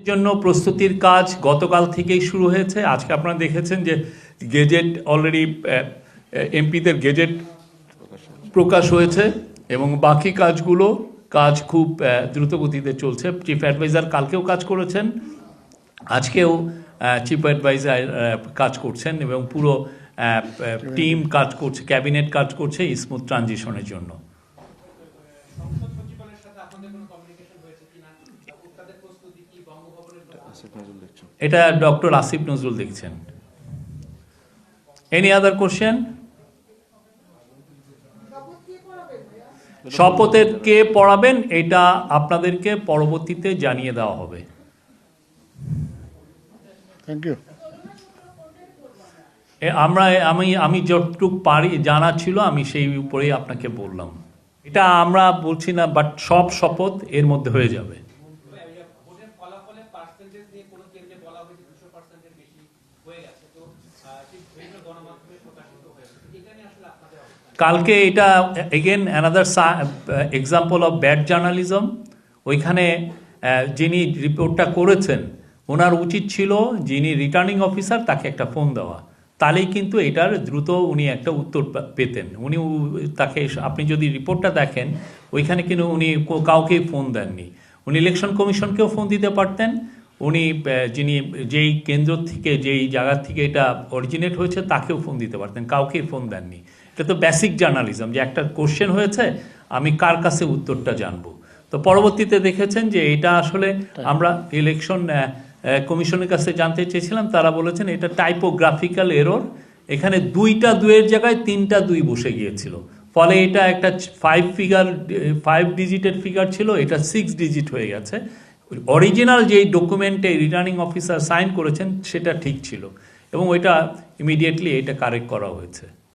জন্য প্রস্তুতির কাজ গতকাল থেকেই শুরু হয়েছে। আজকে আপনারা দেখেছেন যে গেজেট অলরেডি এমপিদের গেজেট প্রকাশ হয়েছে এবং বাকি কাজ খুব দ্রুত গতিতে চলছে। চিফ অ্যাডভাইজার কালকেও কাজ করেছেন, আজকেও চিফ অ্যাডভাইজার কাজ করছেন এবং পুরো টিম কাজ করছে, ক্যাবিনেট কাজ করছে স্মুথ ট্রানজিশনের জন্য। এটা ডক্টর আসিফ নজরুল দেখছেন। Any other question? শপথের কে পড়াবেন এটা আপনাদেরকে পরবর্তীতে জানিয়ে দেওয়া হবে। Thank you. আমি যতটুকু পারি জানা ছিল আমি সেই উপরেই আপনাকে বললাম। এটা আমরা বলছি না, বাট সব শপথ এর মধ্যে হয়ে যাবে। কালকে এটা again another example of bad journalism. ওইখানে যিনি রিপোর্টটা করেছেন ওনার উচিত ছিল যিনি রিটার্নিং অফিসার তাকে একটা ফোন দেওয়া, তাহলেই কিন্তু এটার দ্রুত উনি একটা উত্তর পেতেন। উনি তাকে, আপনি যদি রিপোর্টটা দেখেন ওইখানে কিন্তু উনি কাউকেই ফোন দেননি। উনি ইলেকশন কমিশনকেও ফোন দিতে পারতেন, উনি যেই কেন্দ্র থেকে যেই জায়গা থেকে এটা অরিজিনেট হয়েছে তাকেও ফোন দিতে পারতেন, কাউকেই ফোন দেননি। এটা তো বেসিক জার্নালিজম যে একটা কোশ্চেন হয়েছে আমি কার কাছে উত্তরটা জানবো। তো পরবর্তীতে দেখেছেন যে এটা আসলে আমরা ইলেকশন কমিশনের কাছে জানতে চেয়েছিলাম, তারা বলেছেন এটা টাইপোগ্রাফিক্যাল এরর, এখানে 2টা 2-এর জায়গায় 3টা 2 বসে গিয়েছিল, ফলে এটা একটা 5 ডিজিটের ফিগার ছিল, এটা 6 ডিজিট হয়ে গেছে। অরিজিনাল যেই ডকুমেন্টে রিটার্নিং অফিসার সাইন করেছেন সেটা ঠিক ছিল এবং ওইটা ইমিডিয়েটলি এটা কারেক্ট করা হয়েছে।